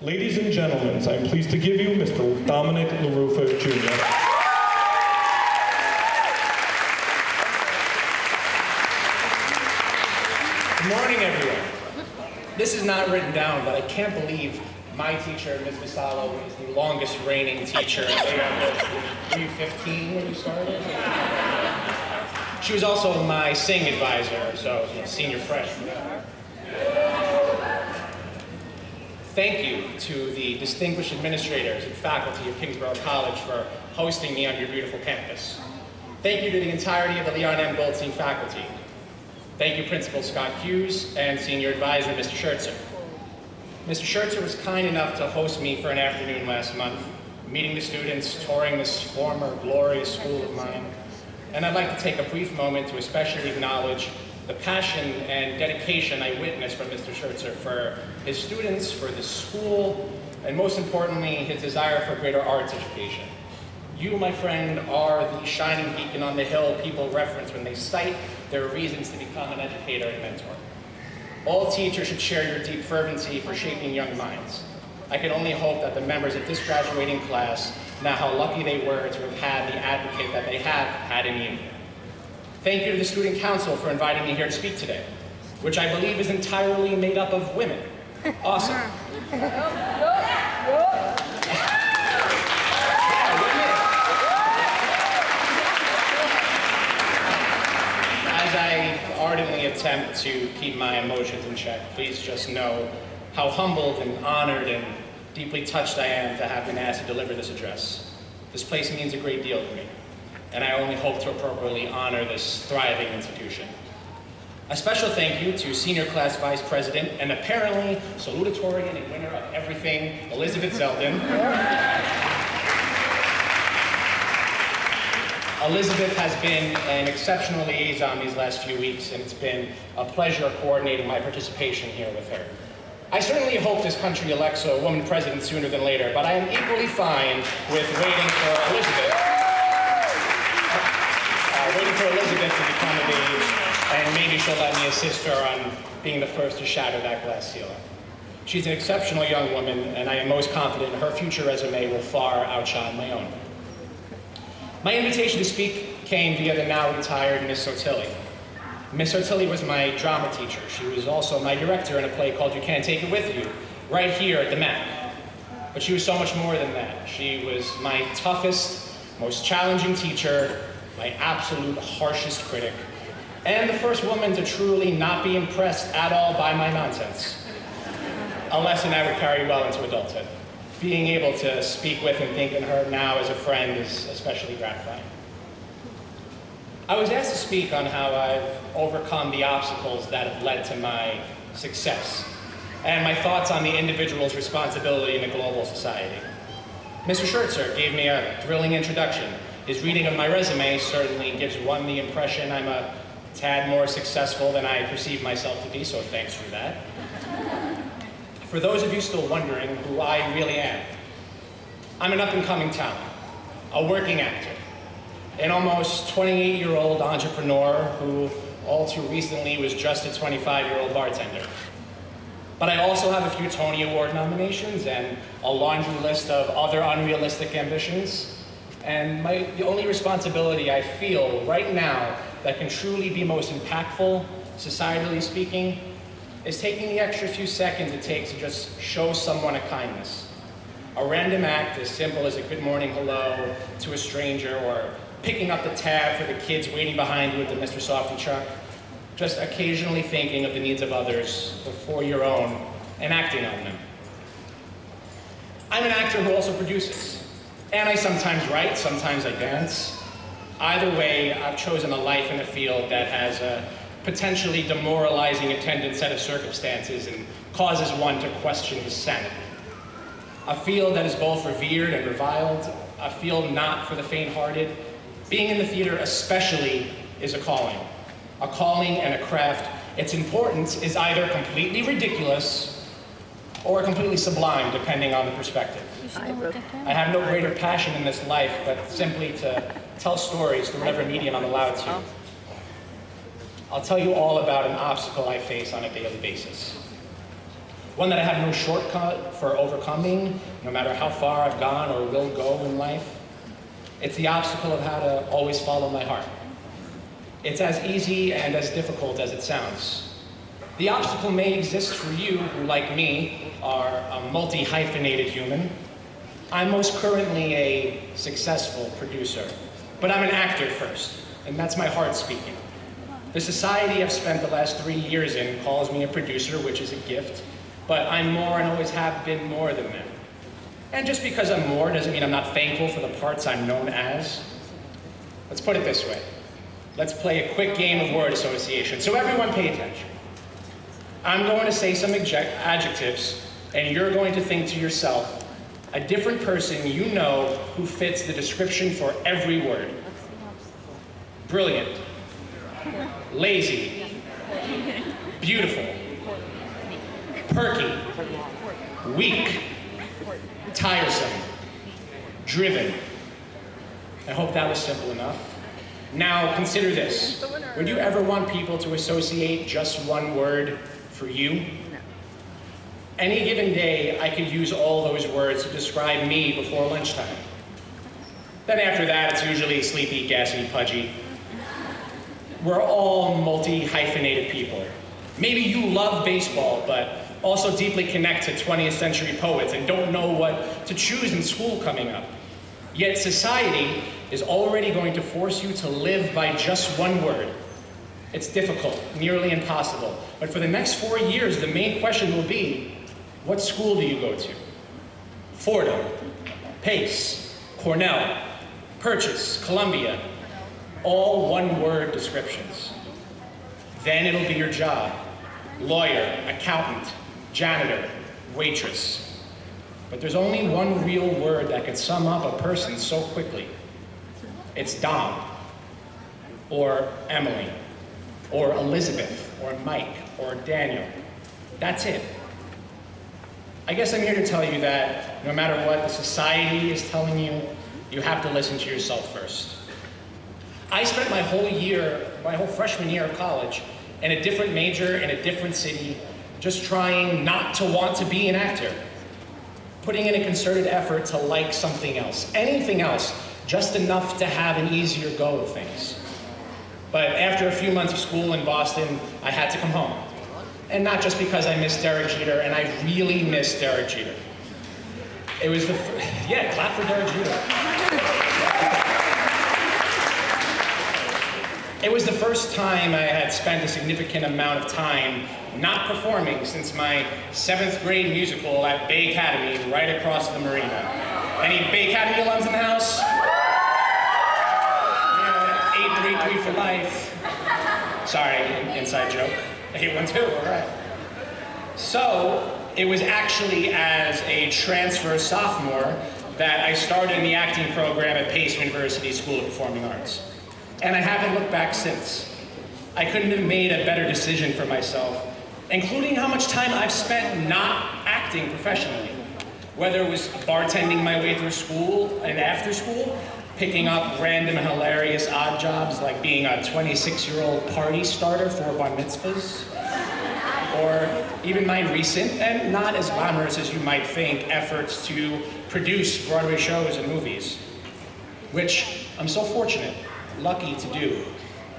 Ladies and gentlemen, I'm pleased to give you Mr. Dominick LaRuffa Jr. Good morning, everyone. This is not written down, but I can't believe my teacher, Ms. Vassallo, is the longest reigning teacher. Were you 15 when you started? She was also my sing advisor, so senior freshman. Thank you to the distinguished administrators and faculty of Kingsborough College for hosting me on your beautiful campus. Thank you to the entirety of the Leon M. Goldstein faculty. Thank you, Principal Scott Hughes and Senior Advisor, Mr. Schertzer. Mr. Schertzer was kind enough to host me for an afternoon last month, meeting the students, touring this former glorious school of mine. And I'd like to take a brief moment to especially acknowledge the passion and dedication I witnessed from Mr. Schertzer for his students, for the school, and most importantly, his desire for greater arts education. You, my friend, are the shining beacon on the hill people reference when they cite their reasons to become an educator and mentor. All teachers should share your deep fervency for shaping young minds. I can only hope that the members of this graduating class know how lucky they were to have had the advocate that they have had in you. Thank you to the Student Council for inviting me here to speak today, which I believe is entirely made up of women. Awesome. As I ardently attempt to keep my emotions in check, please just know how humbled and honored and deeply touched I am to have been asked to deliver this address. This place means a great deal to me, and I only hope to appropriately honor this thriving institution. A special thank you to Senior Class Vice President and apparently salutatorian and winner of everything, Elizabeth Zeldin. Elizabeth has been an exceptional liaison these last few weeks, and it's been a pleasure coordinating my participation here with her. I certainly hope this country elects a woman president sooner than later, but I am equally fine with waiting for Elizabeth to become of age, and maybe she'll let me assist her on being the first to shatter that glass ceiling. She's an exceptional young woman, and I am most confident her future resume will far outshine my own. My invitation to speak came via the now retired Miss Sotilli. Miss Sotilli was my drama teacher. She was also my director in a play called You Can't Take It With You, right here at the MAC. But she was so much more than that. She was my toughest, most challenging teacher, my absolute harshest critic, and the first woman to truly not be impressed at all by my nonsense. A lesson I would carry well into adulthood. Being able to speak with and think of her now as a friend is especially gratifying. I was asked to speak on how I've overcome the obstacles that have led to my success, and my thoughts on the individual's responsibility in a global society. Mr. Schertzer gave me a thrilling introduction. His reading of my resume certainly gives one the impression I'm a tad more successful than I perceive myself to be, so thanks for that. For those of you still wondering who I really am, I'm an up-and-coming talent, a working actor, an almost 28-year-old entrepreneur who all too recently was just a 25-year-old bartender. But I also have a few Tony Award nominations and a laundry list of other unrealistic ambitions. And the only responsibility I feel right now that can truly be most impactful, societally speaking, is taking the extra few seconds it takes to just show someone a kindness. A random act as simple as a good morning hello to a stranger, or picking up the tab for the kids waiting behind you at the Mr. Softy truck. Just occasionally thinking of the needs of others before your own and acting on them. I'm an actor who also produces. And I sometimes write, sometimes I dance. Either way, I've chosen a life in a field that has a potentially demoralizing attendant set of circumstances and causes one to question his sanity. A field that is both revered and reviled, a field not for the faint-hearted. Being in the theater especially is a calling and a craft. Its importance is either completely ridiculous or completely sublime, depending on the perspective. I have no greater passion in this life, but simply to tell stories through whatever medium I'm allowed to. I'll tell you all about an obstacle I face on a daily basis. one that I have no shortcut for overcoming, no matter how far I've gone or will go in life. It's the obstacle of how to always follow my heart. It's as easy and as difficult as it sounds. The obstacle may exist for you who, like me, are a multi-hyphenated human. I'm most currently a successful producer, but I'm an actor first, and that's my heart speaking. The society I've spent the last 3 years in calls me a producer, which is a gift, but I'm more and always have been more than that. And just because I'm more doesn't mean I'm not thankful for the parts I'm known as. Let's put it this way. Let's play a quick game of word association, so everyone pay attention. I'm going to say some adjectives, and you're going to think to yourself, a different person you know who fits the description for every word. Brilliant. Lazy. Beautiful. Perky. Weak. Tiresome. Driven. I hope that was simple enough. Now consider this. Would you ever want people to associate just one word for you? Any given day, I could use all those words to describe me before lunchtime. Then after that, it's usually sleepy, gassy, pudgy. We're all multi-hyphenated people. Maybe you love baseball, but also deeply connect to 20th century poets and don't know what to choose in school coming up. Yet society is already going to force you to live by just one word. It's difficult, nearly impossible. But for the next 4 years, the main question will be, what school do you go to? Fordham, Pace, Cornell, Purchase, Columbia, all one-word descriptions. Then it'll be your job. Lawyer, accountant, janitor, waitress. But there's only one real word that could sum up a person so quickly. It's Dom, or Emily, or Elizabeth, or Mike, or Daniel. That's it. I guess I'm here to tell you that no matter what the society is telling you, you have to listen to yourself first. I spent my whole freshman year of college in a different major in a different city, just trying not to want to be an actor. Putting in a concerted effort to like something else, anything else, just enough to have an easier go of things. But after a few months of school in Boston, I had to come home. And not just because I miss Derek Jeter, and I really miss Derek Jeter. It was yeah, clap for Derek Jeter. It was the first time I had spent a significant amount of time not performing since my 7th grade musical at Bay Academy right across the marina. Any Bay Academy alums in the house? Yeah, 833 for life. Sorry, inside joke. 812, all right. So, it was actually as a transfer sophomore that I started in the acting program at Pace University School of Performing Arts. And I haven't looked back since. I couldn't have made a better decision for myself, including how much time I've spent not acting professionally. Whether it was bartending my way through school and after school, picking up random and hilarious odd jobs like being a 26-year-old party starter for bar mitzvahs, or even my recent, and not as glamorous as you might think, efforts to produce Broadway shows and movies, which I'm so fortunate, lucky to do.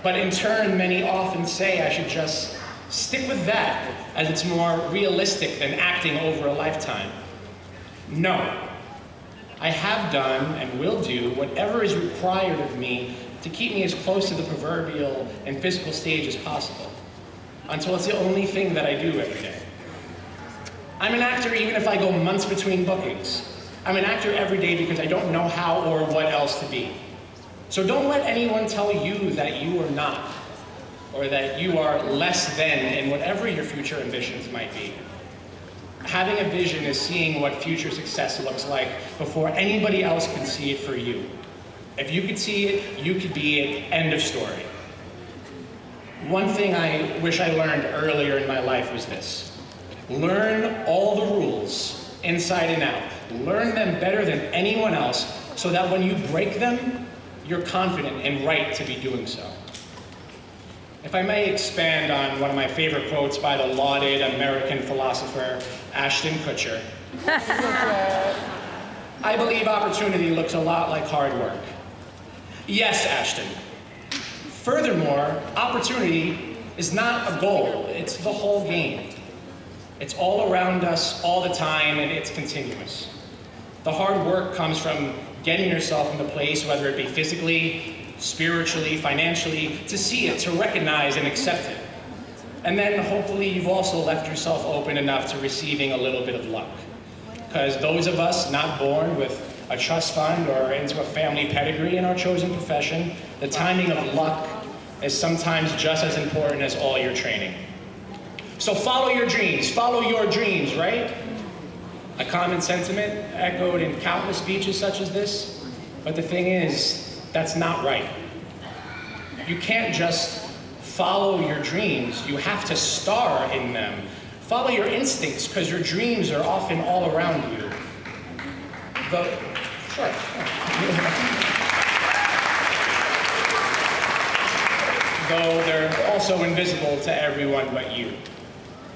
But in turn, many often say I should just stick with that, as it's more realistic than acting over a lifetime. No. I have done and will do whatever is required of me to keep me as close to the proverbial and physical stage as possible, until it's the only thing that I do every day. I'm an actor even if I go months between bookings. I'm an actor every day because I don't know how or what else to be. So don't let anyone tell you that you are not, or that you are less than in whatever your future ambitions might be. Having a vision is seeing what future success looks like before anybody else can see it for you. If you could see it, you could be it, end of story. One thing I wish I learned earlier in my life was this. Learn all the rules, inside and out. Learn them better than anyone else, so that when you break them, you're confident and right to be doing so. If I may expand on one of my favorite quotes by the lauded American philosopher Ashton Kutcher, I believe opportunity looks a lot like hard work. Yes, Ashton. Furthermore, opportunity is not a goal, it's the whole game. It's all around us all the time, and it's continuous. The hard work comes from getting yourself in the place, whether it be physically, spiritually, financially, to see it, to recognize and accept it. And then hopefully you've also left yourself open enough to receiving a little bit of luck. Because those of us not born with a trust fund or into a family pedigree in our chosen profession, the timing of luck is sometimes just as important as all your training. So follow your dreams, right? A common sentiment echoed in countless speeches such as this, but the thing is, that's not right. You can't just follow your dreams, you have to star in them. Follow your instincts, because your dreams are often all around you. Sure. Though they're also invisible to everyone but you.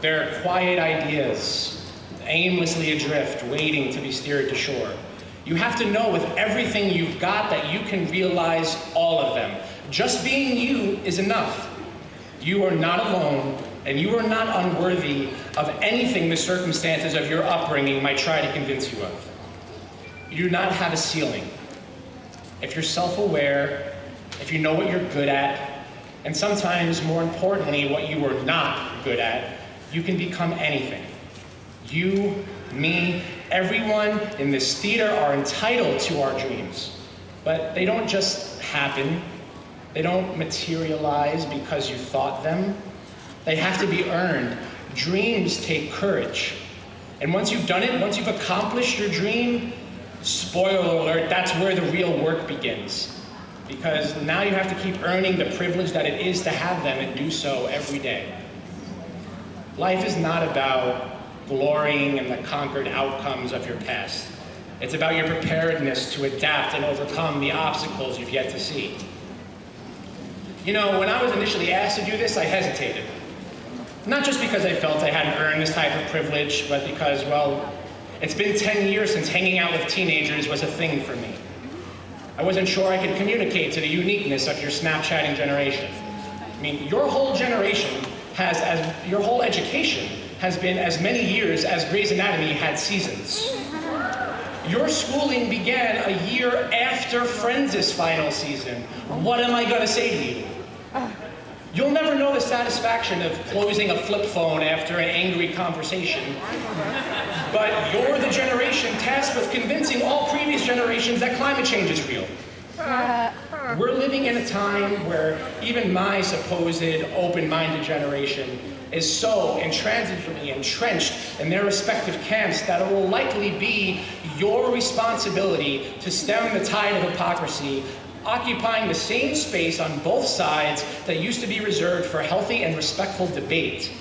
They're quiet ideas, aimlessly adrift, waiting to be steered to shore. You have to know with everything you've got that you can realize all of them. Just being you is enough. You are not alone, and you are not unworthy of anything the circumstances of your upbringing might try to convince you of. You do not have a ceiling. If you're self-aware, if you know what you're good at, and sometimes, more importantly, what you are not good at, you can become anything. You, me, everyone in this theater are entitled to our dreams, but they don't just happen. They don't materialize because you thought them. They have to be earned. Dreams take courage. And once you've done it, once you've accomplished your dream, spoiler alert, that's where the real work begins. Because now you have to keep earning the privilege that it is to have them and do so every day. Life is not about glorying in the conquered outcomes of your past. It's about your preparedness to adapt and overcome the obstacles you've yet to see. You know, when I was initially asked to do this, I hesitated. Not just because I felt I hadn't earned this type of privilege, but because, well, it's been 10 years since hanging out with teenagers was a thing for me. I wasn't sure I could communicate to the uniqueness of your Snapchatting generation. I mean, your whole generation your whole education has been as many years as Grey's Anatomy had seasons. Your schooling began a year after Friends' final season. What am I going to say to you? You'll never know the satisfaction of closing a flip phone after an angry conversation. But you're the generation tasked with convincing all previous generations that climate change is real. We're living in a time where even my supposed open-minded generation is so intransigently entrenched in their respective camps that it will likely be your responsibility to stem the tide of hypocrisy, occupying the same space on both sides that used to be reserved for healthy and respectful debate.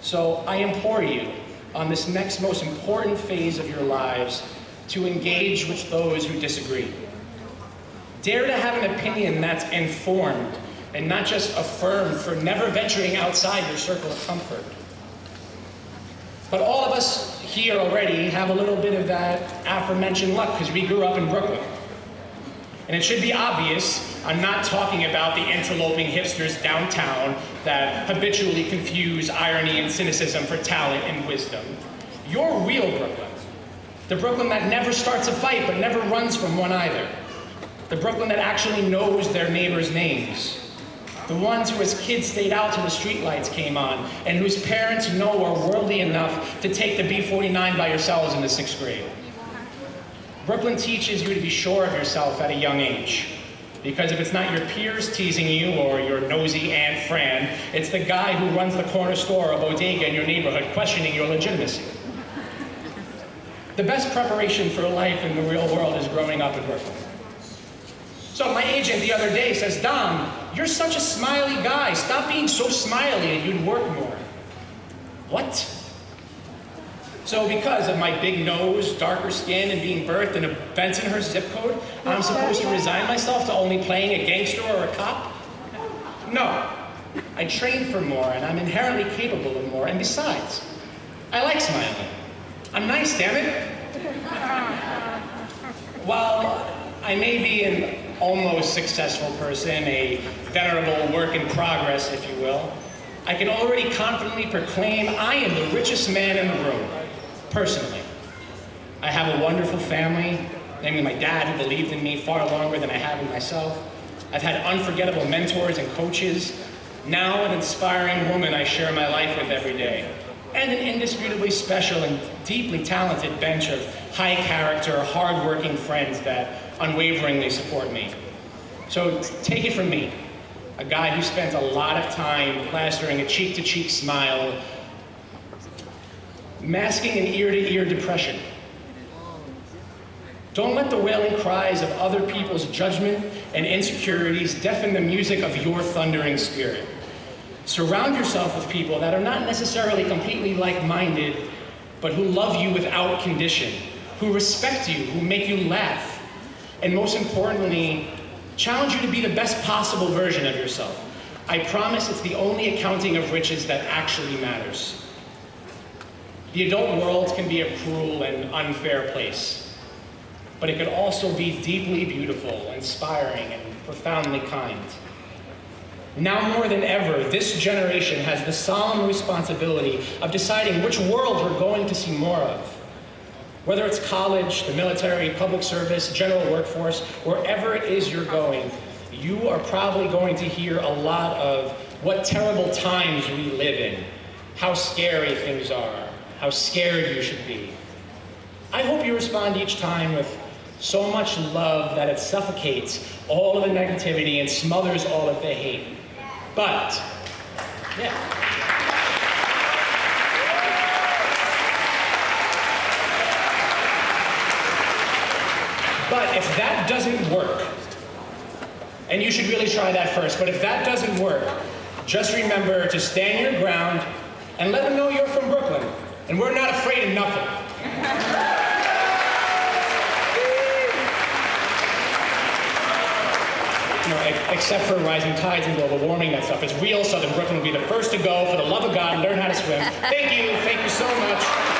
So I implore you, on this next most important phase of your lives, to engage with those who disagree. Dare to have an opinion that's informed and not just affirmed for never venturing outside your circle of comfort. But all of us here already have a little bit of that aforementioned luck because we grew up in Brooklyn. And it should be obvious, I'm not talking about the interloping hipsters downtown that habitually confuse irony and cynicism for talent and wisdom. You're real Brooklyn. The Brooklyn that never starts a fight but never runs from one either. The Brooklyn that actually knows their neighbors' names. The ones who as kids stayed out till the streetlights came on and whose parents know are worldly enough to take the B-49 by yourselves in the 6th grade. Brooklyn teaches you to be sure of yourself at a young age. Because if it's not your peers teasing you or your nosy Aunt Fran, it's the guy who runs the corner store or bodega in your neighborhood questioning your legitimacy. The best preparation for life in the real world is growing up in Brooklyn. So my agent the other day says, Dom, you're such a smiley guy. Stop being so smiley and you'd work more. What? So because of my big nose, darker skin, and being birthed in a Bensonhurst zip code, I'm supposed to resign myself to only playing a gangster or a cop? No. I train for more, and I'm inherently capable of more. And besides, I like smiling. I'm nice, damn it. While I may be an almost successful person, a venerable work in progress, if you will, I can already confidently proclaim I am the richest man in the room, personally. I have a wonderful family, namely my dad, who believed in me far longer than I have in myself. I've had unforgettable mentors and coaches. Now an inspiring woman I share my life with every day. And an indisputably special and deeply talented bench of high-character, hard-working friends that unwaveringly support me. So take it from me, a guy who spent a lot of time plastering a cheek-to-cheek smile, masking an ear-to-ear depression. Don't let the wailing cries of other people's judgment and insecurities deafen the music of your thundering spirit. Surround yourself with people that are not necessarily completely like-minded, but who love you without condition, who respect you, who make you laugh, and most importantly, challenge you to be the best possible version of yourself. I promise it's the only accounting of riches that actually matters. The adult world can be a cruel and unfair place, but it could also be deeply beautiful, inspiring, and profoundly kind. Now more than ever, this generation has the solemn responsibility of deciding which world we're going to see more of. Whether it's college, the military, public service, general workforce, wherever it is you're going, you are probably going to hear a lot of what terrible times we live in, how scary things are, how scared you should be. I hope you respond each time with so much love that it suffocates all of the negativity and smothers all of the hate. But, yeah. But if that doesn't work, and you should really try that first, but if that doesn't work, just remember to stand your ground and let them know you're from Brooklyn, and we're not afraid of nothing. You know, except for rising tides and global warming, that stuff is real. Southern Brooklyn will be the first to go. For the love of God, learn how to swim. Thank you so much.